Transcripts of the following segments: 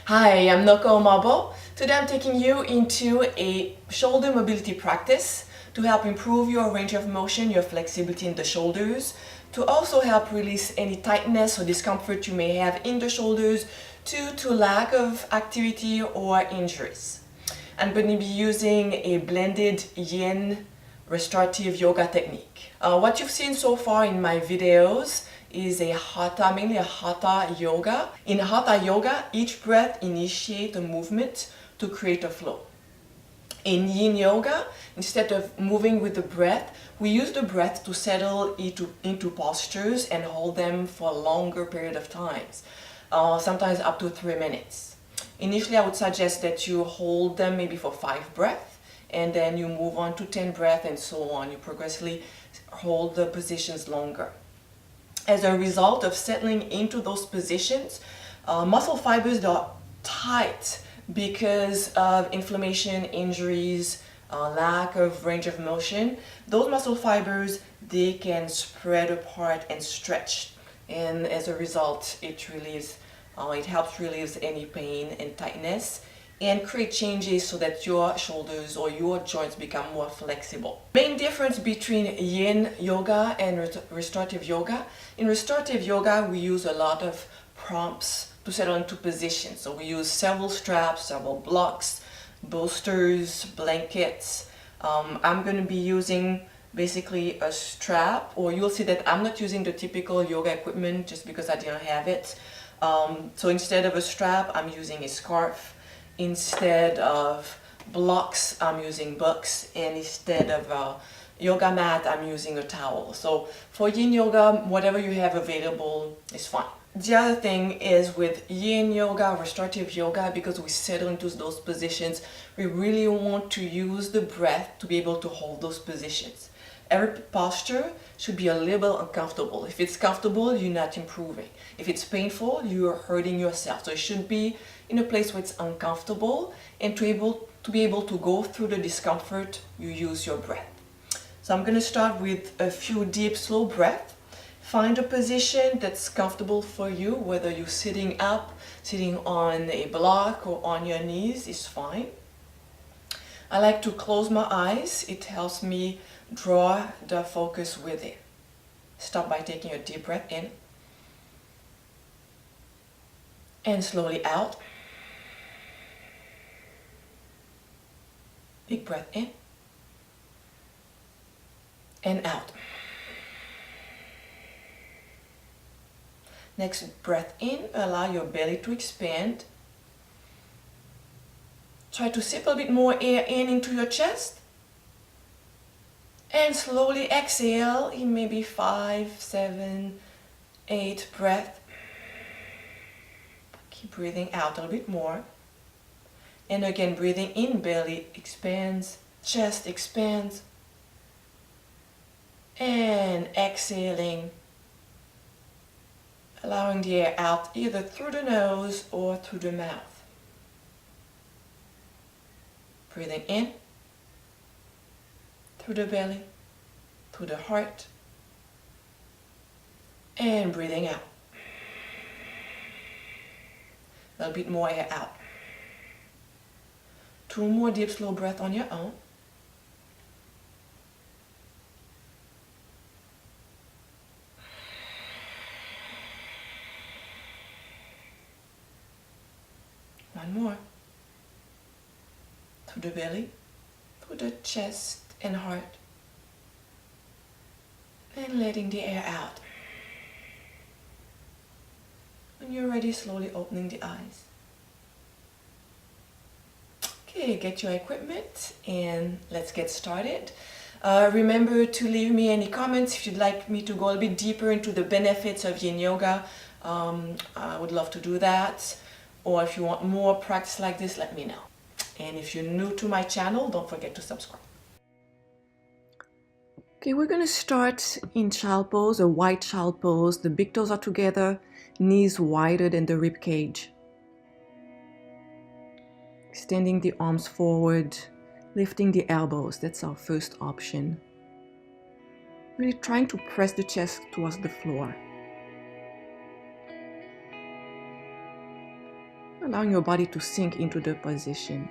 Hi, I'm Noko. Today I'm taking you into a shoulder mobility practice to help improve your range of motion, your flexibility in the shoulders, to also help release any tightness or discomfort you may have in the shoulders due to lack of activity or injuries. I'm going to be using a blended Yin restorative yoga technique. What you've seen so far in my videos is mainly a hatha yoga. In hatha yoga, each breath initiates a movement to create a flow. In Yin Yoga, instead of moving with the breath, we use the breath to settle into postures and hold them for a longer period of time, sometimes up to 3 minutes. Initially, I would suggest that you hold them maybe for 5 breaths, and then you move on to 10 breaths and so on. You progressively hold the positions longer. As a result of settling into those positions, muscle fibers that are tight because of inflammation, injuries, lack of range of motion, those muscle fibers, they can spread apart and stretch. And as a result, it helps relieve any pain and tightness and create changes so that your shoulders or your joints become more flexible. Main difference between Yin Yoga and restorative yoga. In restorative yoga, we use a lot of prompts to settle into position. So we use several straps, several blocks, bolsters, blankets. I'm going to be using basically a strap, or you'll see that I'm not using the typical yoga equipment just because I didn't have it. So instead of a strap, I'm using a scarf. Instead of blocks, I'm using books, and instead of a yoga mat, I'm using a towel. So for Yin Yoga, whatever you have available is fine. The other thing is with Yin Yoga, restorative yoga, because we settle into those positions, we really want to use the breath to be able to hold those positions. Every posture should be a little uncomfortable. If it's comfortable, you're not improving. If it's painful, you're hurting yourself. So it should be in a place where it's uncomfortable, and to be able to go through the discomfort, you use your breath. So I'm going to start with a few deep, slow breaths. Find a position that's comfortable for you, whether you're sitting up, sitting on a block, or on your knees is fine. I like to close my eyes. It helps me draw the focus with it. Start by taking a deep breath in and slowly out. Big breath in and out. Next breath in, allow your belly to expand. Try to sip a bit more air in into your chest. And slowly exhale in maybe 5, 7, 8 breaths. Keep breathing out a little bit more. And again, breathing in, belly expands, chest expands. And exhaling, allowing the air out either through the nose or through the mouth. Breathing in, through the belly, through the heart, and breathing out. A little bit more air out. 2 more deep, slow breaths on your own. One more. Through the belly, through the chest and heart. And letting the air out. When you're ready, slowly opening the eyes. Okay, get your equipment and let's get started. Remember to leave me any comments if you'd like me to go a little bit deeper into the benefits of Yin Yoga. I would love to do that. Or if you want more practice like this, let me know. And if you're new to my channel, don't forget to subscribe. Okay, we're going to start in child pose, a white child pose. The big toes are together, knees wider than the rib cage. Extending the arms forward, lifting the elbows. That's our first option. Really trying to press the chest towards the floor. allowing your body to sink into the position.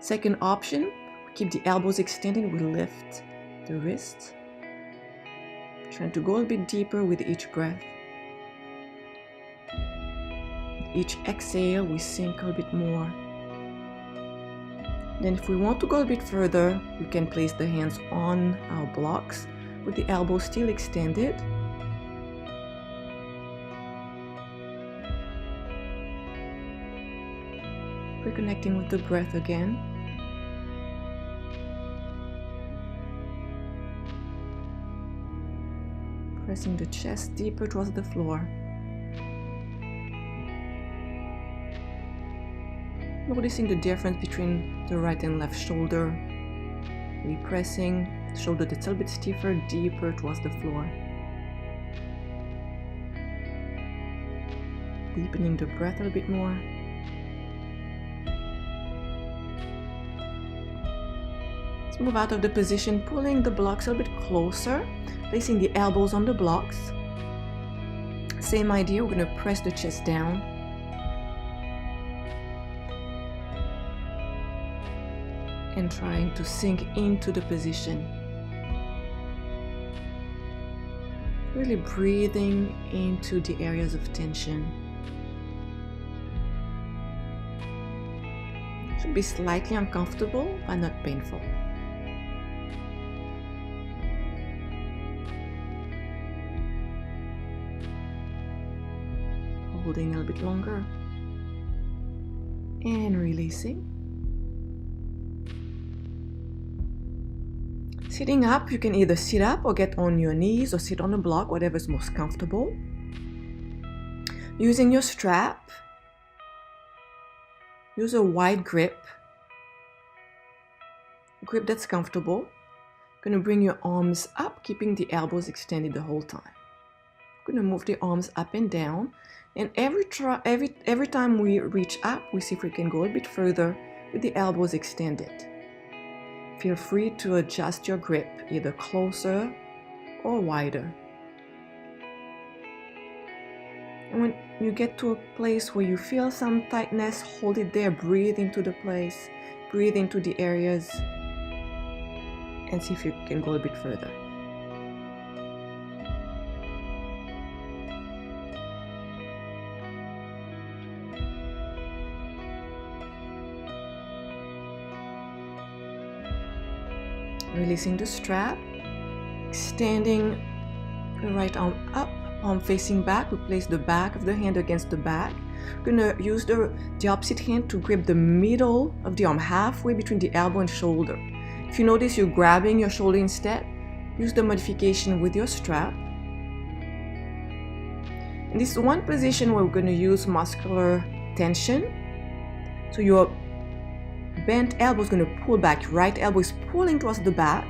Second option, we keep the elbows extended, we lift the wrists, trying to go a bit deeper with each breath. Each exhale, we sink a bit more. Then if we want to go a bit further, we can place the hands on our blocks with the elbows still extended. Reconnecting with the breath again. Pressing the chest deeper towards the floor. Noticing the difference between the right and left shoulder. Really pressing the shoulder that's a little bit stiffer, deeper towards the floor. Deepening the breath a little bit more. Let's move out of the position, pulling the blocks a little bit closer, placing the elbows on the blocks. Same idea, we're going to press the chest down. And trying to sink into the position. Really breathing into the areas of tension. Should be slightly uncomfortable, but not painful. Holding a little bit longer. And releasing. Sitting up, you can either sit up or get on your knees or sit on a block, whatever is most comfortable. Using your strap, use a wide grip that's comfortable. Going to bring your arms up, keeping the elbows extended the whole time. Going to move the arms up and down, and every time we reach up, we see if we can go a bit further with the elbows extended. Feel free to adjust your grip, either closer or wider. And when you get to a place where you feel some tightness, hold it there, breathe into the place, breathe into the areas, and see if you can go a bit further. Releasing the strap, extending the right arm up, palm facing back. We place the back of the hand against the back. We're going to use the opposite hand to grip the middle of the arm, halfway between the elbow and shoulder. If you notice you're grabbing your shoulder instead, use the modification with your strap. And this is one position where we're going to use muscular tension. So your bent elbow is going to pull back, right elbow is pulling towards the back,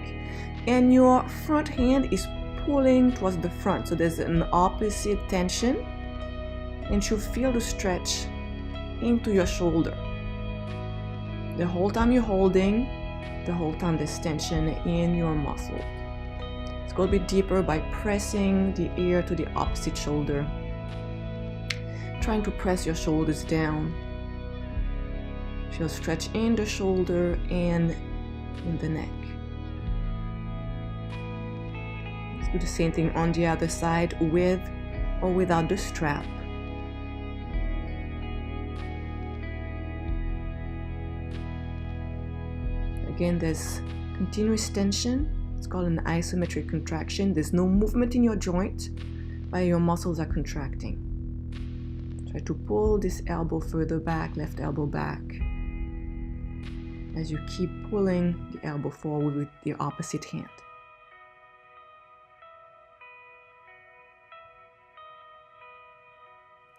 and your front hand is pulling towards the front. So there's an opposite tension, and you feel the stretch into your shoulder. The whole time you're holding, the whole time there's tension in your muscle. Let's go a bit deeper by pressing the ear to the opposite shoulder. Trying to press your shoulders down. Feel stretch in the shoulder and in the neck. Let's do the same thing on the other side, with or without the strap. Again, there's continuous tension. It's called an isometric contraction. There's no movement in your joint, but your muscles are contracting. Try to pull this elbow further back, left elbow back, as you keep pulling the elbow forward with the opposite hand.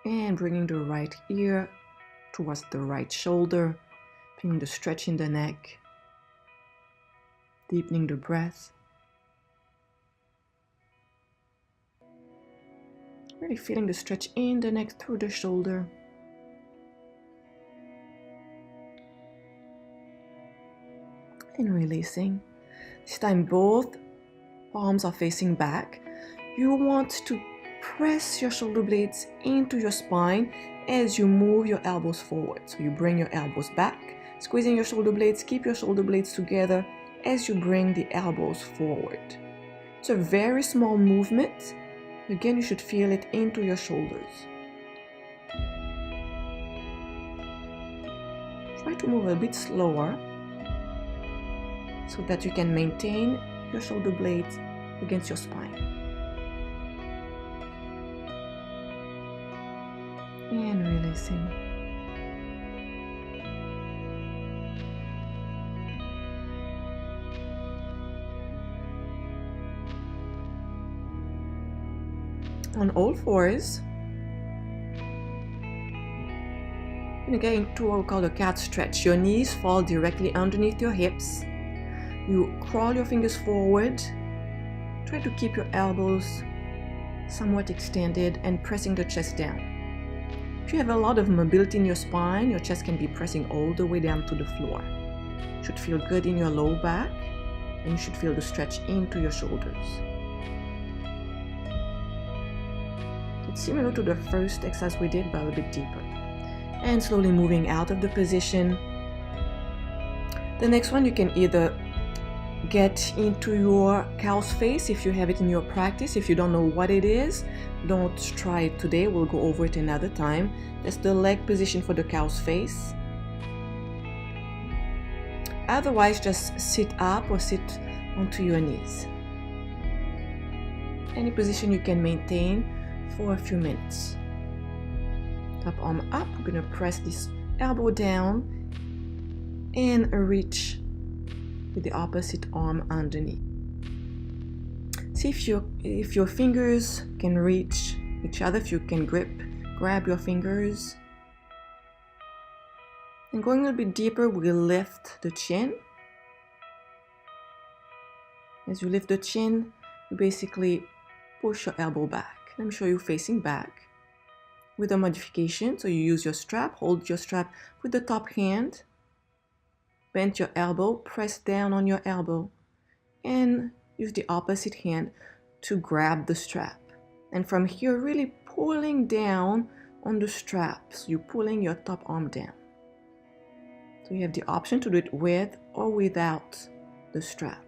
And bringing the right ear towards the right shoulder, feeling the stretch in the neck, deepening the breath. Really feeling the stretch in the neck through the shoulder. And releasing. This time both palms are facing back. You want to press your shoulder blades into your spine, as you move your elbows forward. So you bring your elbows back, squeezing your shoulder blades, keep your shoulder blades together as you bring the elbows forward. It's a very small movement. Again, you should feel it into your shoulders. Try to move a bit slower so that you can maintain your shoulder blades against your spine. And releasing. On all fours, you're going to get into what we call a cat stretch. Your knees fall directly underneath your hips. You crawl your fingers forward. Try to keep your elbows somewhat extended and pressing the chest down. If you have a lot of mobility in your spine, your chest can be pressing all the way down to the floor. You should feel good in your low back, and you should feel the stretch into your shoulders. It's similar to the first exercise we did, but a little bit deeper. And slowly moving out of the position. The next one, you can either get into your cow's face if you have it in your practice. If you don't know what it is, don't try it today. We'll go over it another time. That's the leg position for the cow's face. Otherwise, just sit up or sit onto your knees. Any position you can maintain for a few minutes. Top arm up. We're going to press this elbow down and reach with the opposite arm underneath. See if your fingers can reach each other, if you can grab your fingers. And going a little bit deeper, we'll lift the chin. As you lift the chin, you basically push your elbow back. Let me show you facing back with a modification. So you use your strap, hold your strap with the top hand, bend your elbow, press down on your elbow, and use the opposite hand to grab the strap. And from here, really pulling down on the strap. So you're pulling your top arm down. So you have the option to do it with or without the strap.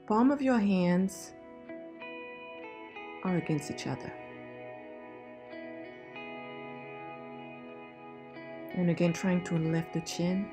Palm of your hands are against each other. And again, trying to lift the chin.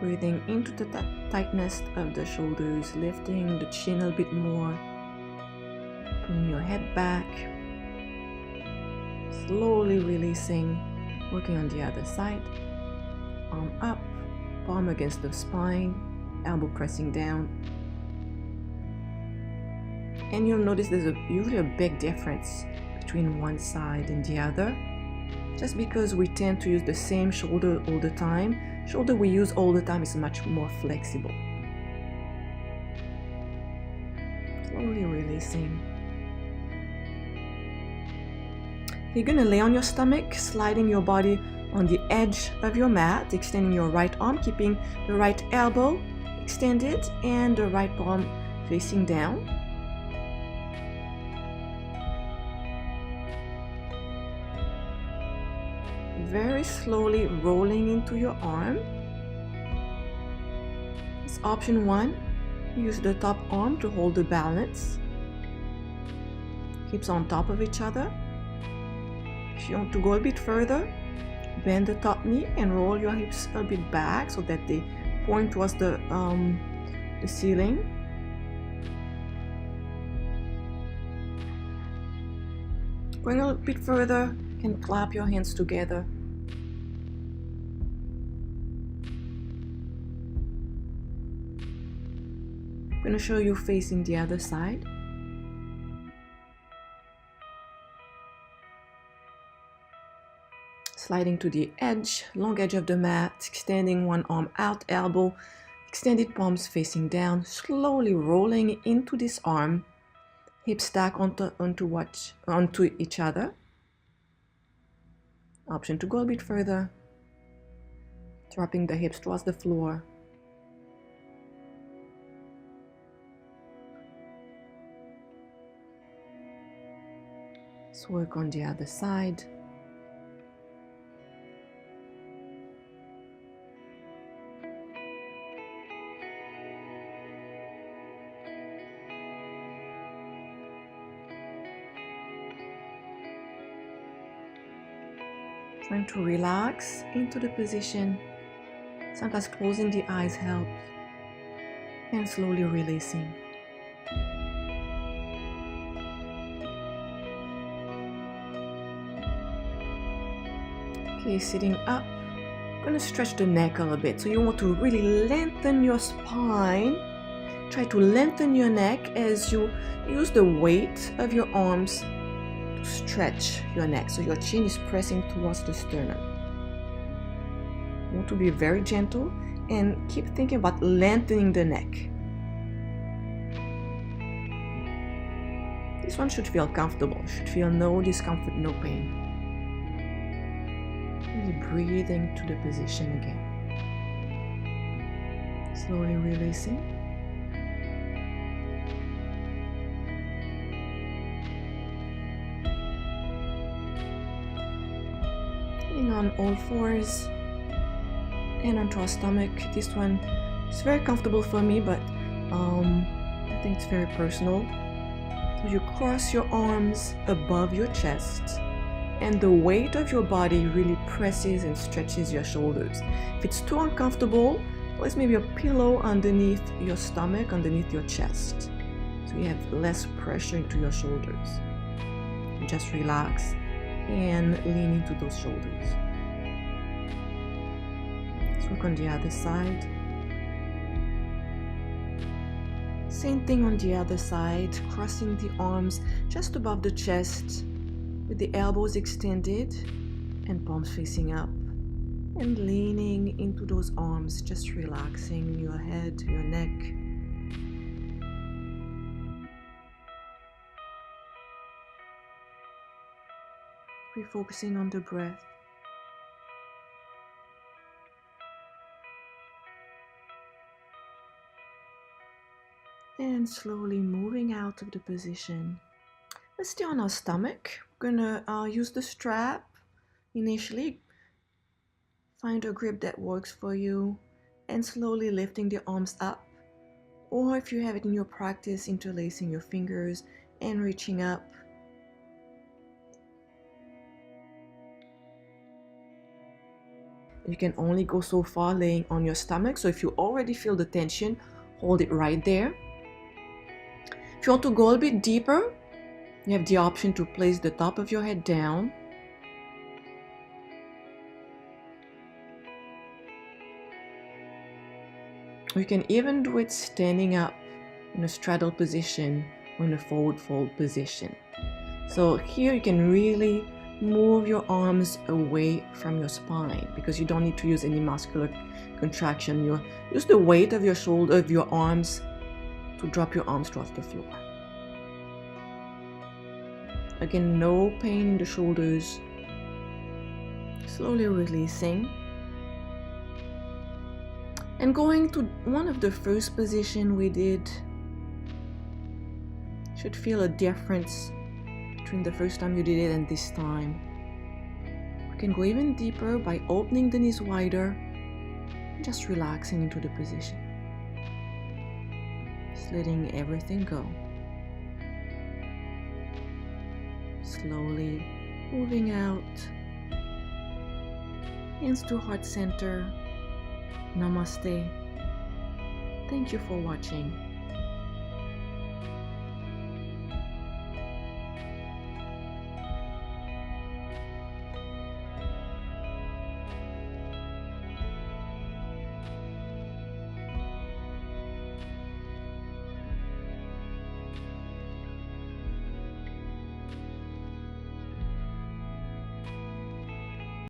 Breathing into the tightness of the shoulders, lifting the chin a bit more, pulling your head back, slowly releasing, working on the other side, arm up, palm against the spine, elbow pressing down. And you'll notice there's usually a big difference between one side and the other, just because we tend to use the same shoulder all the time. Shoulder we use all the time is much more flexible. Slowly releasing. You're going to lay on your stomach, sliding your body on the edge of your mat, extending your right arm, keeping the right elbow extended and the right palm facing down. Very slowly rolling into your arm. It's option 1. Use the top arm to hold the balance. Hips on top of each other. If you want to go a bit further, bend the top knee and roll your hips a bit back so that they point towards the ceiling. Going a little bit further, you can clap your hands together. I'm going to show you facing the other side. Sliding to the edge, long edge of the mat, extending one arm out, elbow, extended palms facing down, slowly rolling into this arm, Hips stack onto each other. Option to go a bit further, dropping the hips towards the floor. Let's work on the other side. Trying to relax into the position. Sometimes closing the eyes helps. And slowly releasing. Okay, sitting up. I'm gonna stretch the neck a little bit. So you want to really lengthen your spine. Try to lengthen your neck as you use the weight of your arms to stretch your neck. So your chin is pressing towards the sternum. You want to be very gentle and keep thinking about lengthening the neck. This one should feel comfortable. Should feel no discomfort, no pain. Breathing to the position again. Slowly releasing. Getting on all fours and onto our stomach. This one is very comfortable for me, but I think it's very personal. So you cross your arms above your chest, and the weight of your body really presses and stretches your shoulders. If it's too uncomfortable, place maybe a pillow underneath your stomach, underneath your chest, so you have less pressure into your shoulders. And just relax and lean into those shoulders. Let's work on the other side. Same thing on the other side, crossing the arms just above the chest, with the elbows extended and palms facing up, and leaning into those arms, just relaxing your head, your neck. Refocusing on the breath. And slowly moving out of the position. Let's stay on our stomach. We're gonna use the strap initially. Find a grip that works for you, and slowly lifting the arms up. Or if you have it in your practice, interlacing your fingers and reaching up. You can only go so far laying on your stomach. So if you already feel the tension, hold it right there. If you want to go a bit deeper, you have the option to place the top of your head down. You can even do it standing up in a straddle position or in a forward fold position. So here you can really move your arms away from your spine, because you don't need to use any muscular contraction. You use the weight of your arms to drop your arms towards the floor. Again, no pain in the shoulders. Slowly releasing. And going to one of the first positions we did. Should feel a difference between the first time you did it and this time. You can go even deeper by opening the knees wider, just relaxing into the position. Just letting everything go. Slowly moving out. Hands to heart center. Namaste. Thank you for watching.